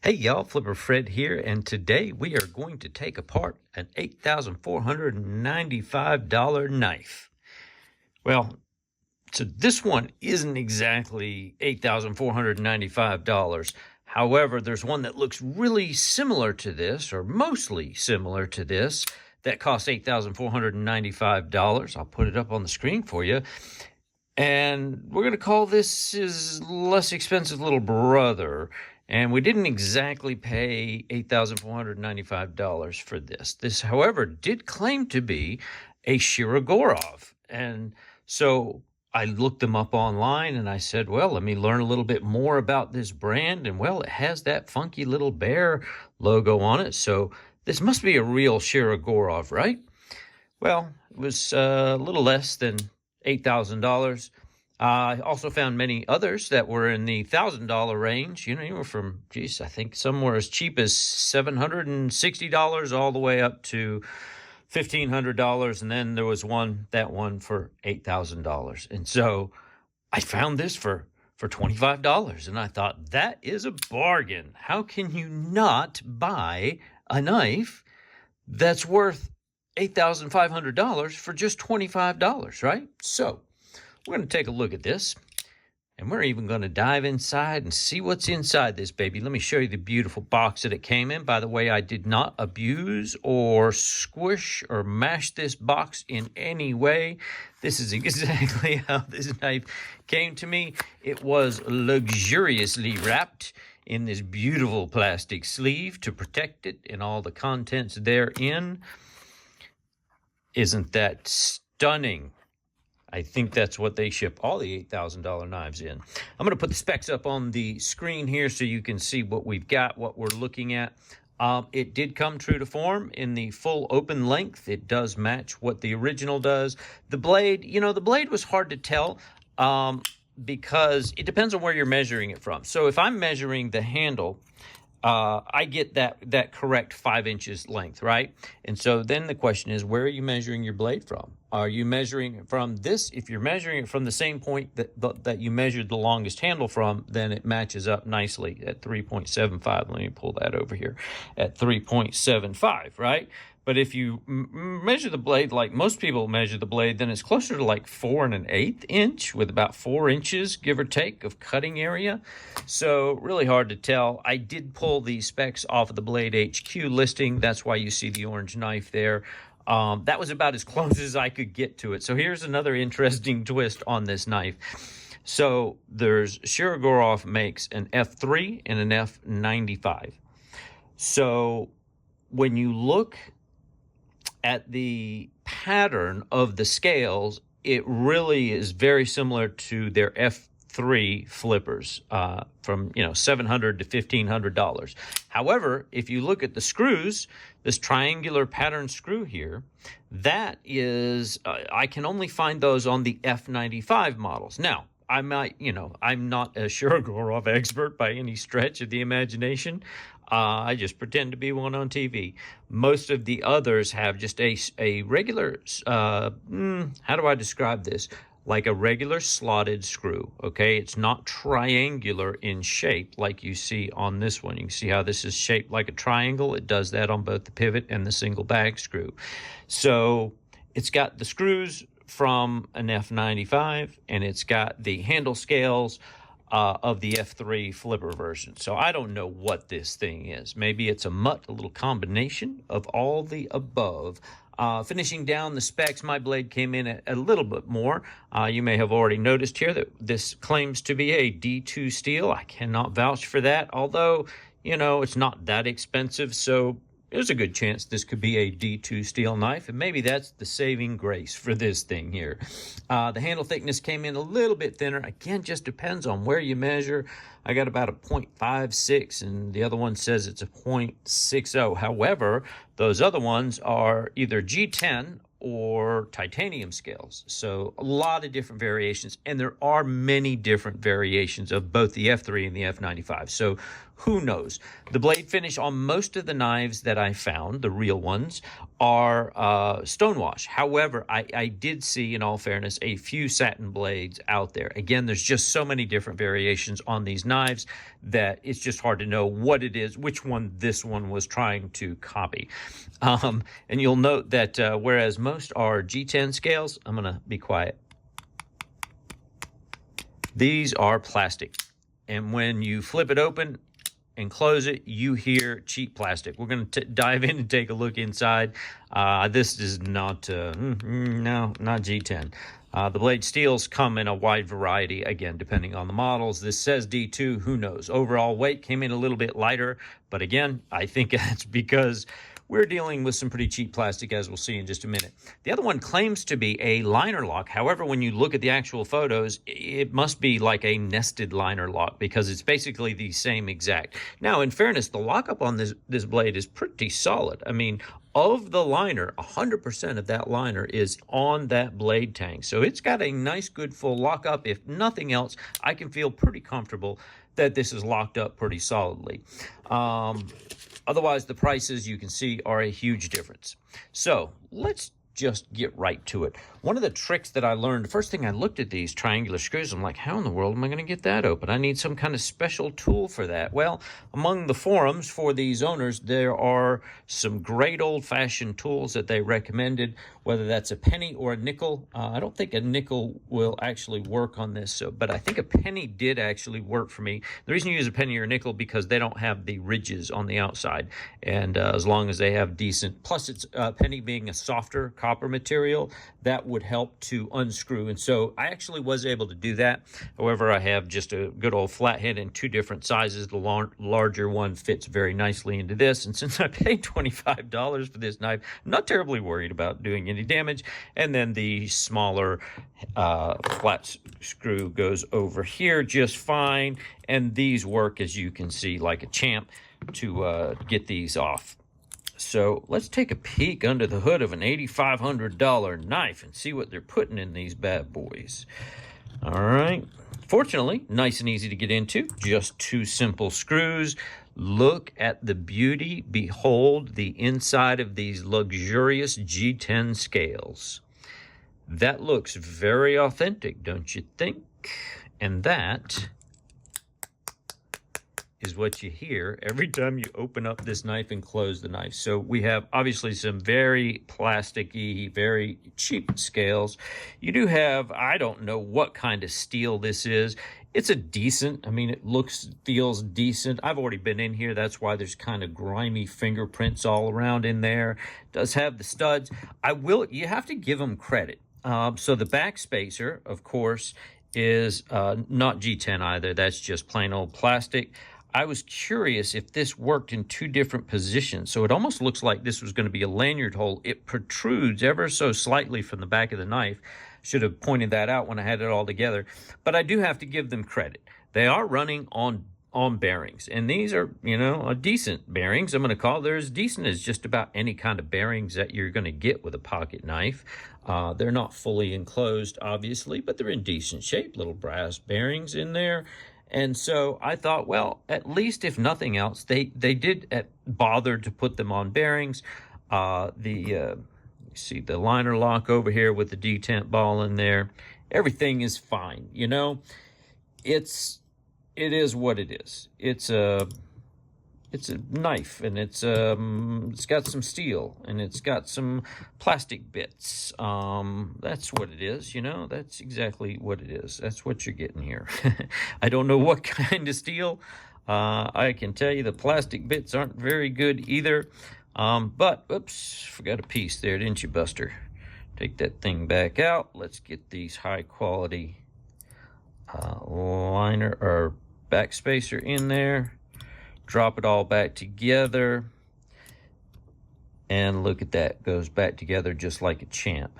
Hey y'all, Flipper Fred here, and today we are going to take apart an $8,495 knife. Well, so this one isn't exactly $8,495. However, there's one that looks really similar to this, or mostly similar to this, that costs $8,495. I'll put it up on the screen for you. And we're going to call this his less expensive little brother. And we didn't exactly pay $8,495 for this. This, however, did claim to be a Shirogorov. And so I looked them up online and I said, well, let me learn a little bit more about this brand. And well, it has that funky little bear logo on it. So this must be a real Shirogorov, right? Well, it was a little less than $8,000. I also found many others that were in the $1,000 range. You were from, geez, I think some were as cheap as $760 all the way up to $1,500. And then there was that one for $8,000. And so I found this for $25. And I thought, that is a bargain. How can you not buy a knife that's worth $8,500 for just $25, right? So we're going to take a look at this, and we're even going to dive inside and see what's inside this baby. Let me show you the beautiful box that it came in. By the way, I did not abuse or squish or mash this box in any way. This is exactly how this knife came to me. It was luxuriously wrapped in this beautiful plastic sleeve to protect it and all the contents therein. Isn't that stunning? I think that's what they ship all the $8,000 knives in. I'm going to put the specs up on the screen here so you can see what we've got, what we're looking at. It did come true to form in the full open length. It does match what the original does. The blade, the blade was hard to tell because it depends on where you're measuring it from. So if I'm measuring the handle, I get that correct 5 inches length, right? And so then the question is, where are you measuring your blade from? Are you measuring it from this? If you're measuring it from the same point that you measured the longest handle from, then it matches up nicely at 3.75. Let me pull that over here at 3.75, right? But if you measure the blade like most people measure the blade, then it's closer to like 4 1/8 inch with about 4 inches, give or take, of cutting area. So really hard to tell. I did pull the specs off of the Blade HQ listing. That's why you see the orange knife there. That was about as close as I could get to it. So here's another interesting twist on this knife. So there's Shirogorov makes an F3 and an F95. So when you look at the pattern of the scales, it really is very similar to their F3 flippers from $700 to $1,500. However, if you look at the screws, this triangular pattern screw here, that is, I can only find those on the F95 models. Now, I might, I'm not a Shirogorov expert by any stretch of the imagination. I just pretend to be one on TV. Most of the others have just a regular, how do I describe this? Like a regular slotted screw, okay? It's not triangular in shape like you see on this one. You can see how this is shaped like a triangle. It does that on both the pivot and the single bag screw. So it's got the screws from an F95, and it's got the handle scales of the F3 flipper version. So I don't know what this thing is. Maybe it's a mutt, a little combination of all the above. Finishing down the specs, my blade came in at a little bit more. You may have already noticed here that this claims to be a D2 steel. I cannot vouch for that, although, it's not that expensive. So there's a good chance this could be a D2 steel knife, and maybe that's the saving grace for this thing here. The handle thickness came in a little bit thinner. Again, just depends on where you measure. I got about a 0.56, and the other one says it's a 0.60. However, those other ones are either G10 or titanium scales. So a lot of different variations, and there are many different variations of both the F3 and the F95. So Who knows? The blade finish on most of the knives that I found, the real ones, are stonewash. However, I did see, in all fairness, a few satin blades out there. Again, there's just so many different variations on these knives that it's just hard to know what it is, which one this one was trying to copy. And you'll note that whereas most are G10 scales, I'm going to be quiet. These are plastic. And when you flip it open and close it, you hear cheap plastic. We're going to dive in and take a look inside. This is not, no, not G10. The blade steels come in a wide variety, again, depending on the models. This says D2, who knows? Overall weight came in a little bit lighter, but again, I think that's because we're dealing with some pretty cheap plastic, as we'll see in just a minute. The other one claims to be a liner lock. However, when you look at the actual photos, it must be like a nested liner lock because it's basically the same exact. Now, in fairness, the lockup on this blade is pretty solid. I mean, of the liner, 100% of that liner is on that blade tang. So it's got a nice, good full lockup. If nothing else, I can feel pretty comfortable that this is locked up pretty solidly. Otherwise, the prices, you can see, are a huge difference. So let's just get right to it. One of the tricks that I learned, the first thing I looked at these triangular screws, I'm like, how in the world am I going to get that open? I need some kind of special tool for that. Well, among the forums for these owners, there are some great old-fashioned tools that they recommended, whether that's a penny or a nickel. I don't think a nickel will actually work on this, but I think a penny did actually work for me. The reason you use a penny or a nickel because they don't have the ridges on the outside, and as long as they have decent, plus it's penny being a softer copper material, that would help to unscrew. And so I actually was able to do that. However, I have just a good old flathead in two different sizes. The larger one fits very nicely into this. And since I paid $25 for this knife, I'm not terribly worried about doing any damage. And then the smaller flat screw goes over here just fine. And these work, as you can see, like a champ to get these off. So let's take a peek under the hood of an $8,500 knife and see what they're putting in these bad boys. All right. Fortunately, nice and easy to get into. Just two simple screws. Look at the beauty. Behold the inside of these luxurious G10 scales. That looks very authentic, don't you think? And that is what you hear every time you open up this knife and close the knife. So we have obviously some very plasticky, very cheap scales. You do have, I don't know what kind of steel this is. It's a decent, I mean, it feels decent. I've already been in here. That's why there's kind of grimy fingerprints all around in there. It does have the studs. You have to give them credit. So the back spacer, of course, is not G10 either. That's just plain old plastic. I was curious if this worked in two different positions. So it almost looks like this was going to be a lanyard hole. It protrudes ever so slightly from the back of the knife. Should have pointed that out when I had it all together. But I do have to give them credit. They are running on bearings. And these are, decent bearings. I'm going to call they're as decent as just about any kind of bearings that you're going to get with a pocket knife. They're not fully enclosed, obviously, but they're in decent shape. Little brass bearings in there. And so I thought, well, at least if nothing else, they did bother to put them on bearings. You see the liner lock over here with the detent ball in there. Everything is fine, It is what it is. It's a knife, and it's got some steel, and it's got some plastic bits. That's what it is, That's exactly what it is. That's what you're getting here. I don't know what kind of steel. I can tell you the plastic bits aren't very good either. But, oops, forgot a piece there, didn't you, Buster? Take that thing back out. Let's get these high quality liner or back spacer in there. Drop it all back together. And look at that. Goes back together just like a champ.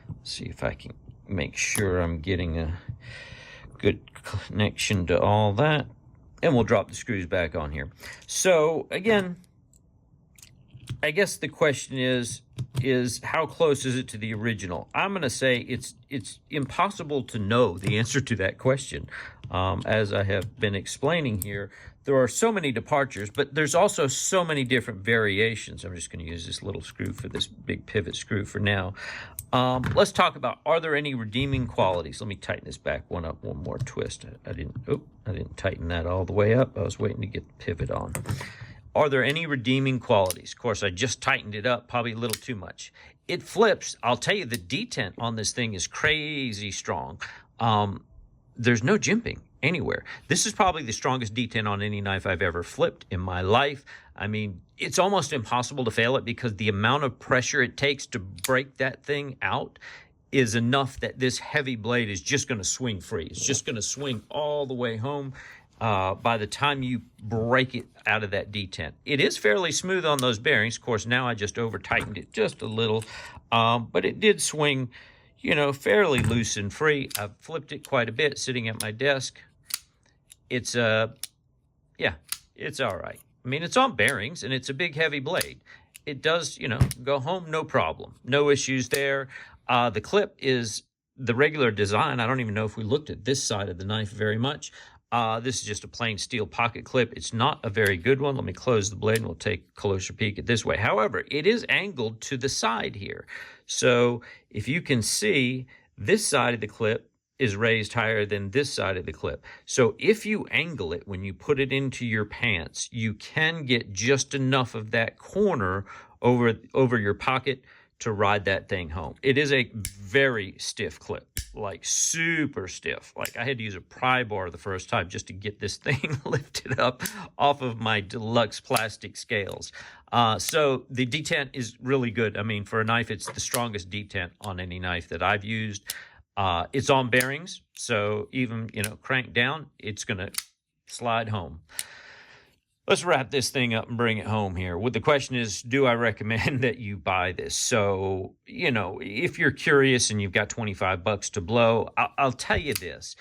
Let's see if I can make sure I'm getting a good connection to all that. And we'll drop the screws back on here. So, again, I guess the question is how close is it to the original? I'm going to say it's impossible to know the answer to that question. As I have been explaining here, there are so many departures, but there's also so many different variations. I'm just going to use this little screw for this big pivot screw for now. Let's talk about, are there any redeeming qualities? Let me tighten this back one up, one more twist. I didn't tighten that all the way up. I was waiting to get the pivot on. Are there any redeeming qualities? Of course, I just tightened it up, probably a little too much. It flips. I'll tell you, the detent on this thing is crazy strong. There's no jimping anywhere. This is probably the strongest detent on any knife I've ever flipped in my life. I mean, it's almost impossible to fail it because the amount of pressure it takes to break that thing out is enough that this heavy blade is just going to swing free. It's just going to swing all the way home by the time you break it out of that detent. It is fairly smooth on those bearings. Of course, now I just over-tightened it just a little, but it did swing, you know, fairly loose and free. I've flipped it quite a bit sitting at my desk. It's, yeah, it's all right. I mean, it's on bearings, and it's a big, heavy blade. It does, you know, go home, no problem. No issues there. The clip is the regular design. I don't even know if we looked at this side of the knife very much. This is just a plain steel pocket clip. It's not a very good one. Let me close the blade, and we'll take a closer peek at this way. However, it is angled to the side here. So if you can see, this side of the clip is raised higher than this side of the clip. So if you angle it when you put it into your pants, you can get just enough of that corner over your pocket to ride that thing home. It is a very stiff clip, like super stiff. Like I had to use a pry bar the first time just to get this thing lifted up off of my deluxe plastic scales. So the detent is really good. I mean, for a knife, it's the strongest detent on any knife that I've used. It's on bearings, so even, you know, crank down, it's going to slide home. Let's wrap this thing up and bring it home here. Well, the question is, do I recommend that you buy this? So, you know, if you're curious and you've got 25 bucks to blow, I'll tell you this.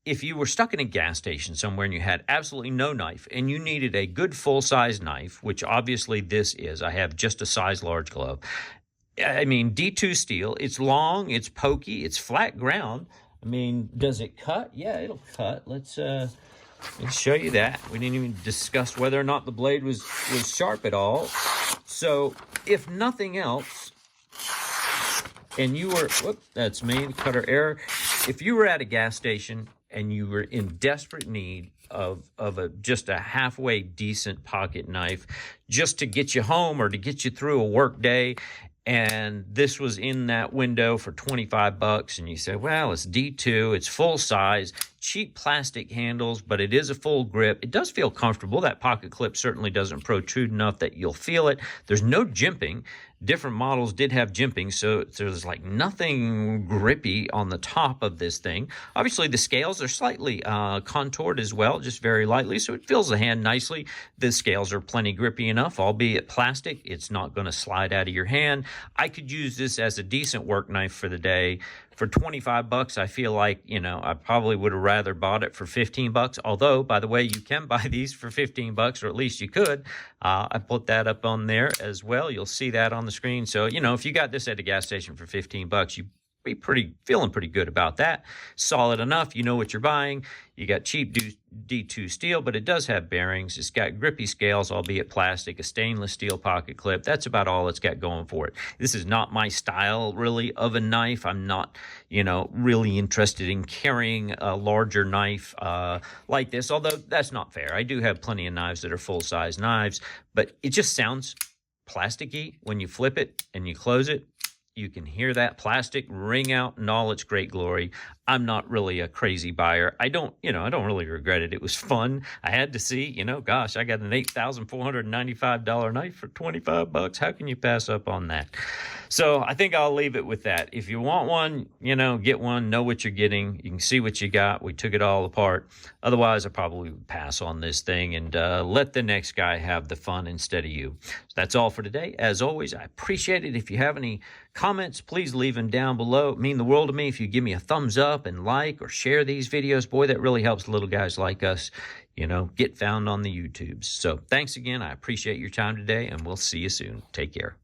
If you were stuck in a gas station somewhere and you had absolutely no knife and you needed a good full-size knife, which obviously this is, I have just a size large glove. I mean, D2 steel, it's long, it's pokey, it's flat ground. I mean, does it cut? Yeah, it'll cut. Let's show you that. We didn't even discuss whether or not the blade was sharp at all. So if nothing else, and you were, whoop, that's me, cutter error. If you were at a gas station and you were in desperate need of just a halfway decent pocket knife just to get you home or to get you through a work day, and this was in that window for 25 bucks, and you say, well, it's D2, it's full size, cheap plastic handles, but it is a full grip. It does feel comfortable. That pocket clip certainly doesn't protrude enough that you'll feel it. There's no jimping. Different models did have jimping, so there's like nothing grippy on the top of this thing. Obviously, the scales are slightly contoured as well, just very lightly, so it fills the hand nicely. The scales are plenty grippy enough, albeit plastic. It's not going to slide out of your hand. I could use this as a decent work knife for the day. For 25 bucks, I feel like, you know, I probably would have rather bought it for 15 bucks. Although, by the way, you can buy these for 15 bucks, or at least you could. I put that up on there as well. You'll see that on the screen. So, you know, if you got this at a gas station for 15 bucks, you be feeling pretty good about that. Solid enough. You know what you're buying. You got cheap D2 steel, but it does have bearings. It's got grippy scales, albeit plastic, a stainless steel pocket clip. That's about all it's got going for it. This is not my style, really, of a knife. I'm not, you know, really interested in carrying a larger knife like this, although that's not fair. I do have plenty of knives that are full-size knives, but it just sounds plasticky when you flip it and you close it. You can hear that plastic ring out in all its great glory. I'm not really a crazy buyer. I don't really regret it. It was fun. I had to see, you know, gosh, I got an $8,495 knife for 25 bucks. How can you pass up on that? So I think I'll leave it with that. If you want one, you know, get one, know what you're getting. You can see what you got. We took it all apart. Otherwise, I probably would pass on this thing and let the next guy have the fun instead of you. So that's all for today. As always, I appreciate it. If you have any comments, please leave them down below. It means the world to me if you give me a thumbs up and like or share these videos. Boy, that really helps little guys like us, you know, get found on the YouTubes. So thanks again. I appreciate your time today, and we'll see you soon. Take care.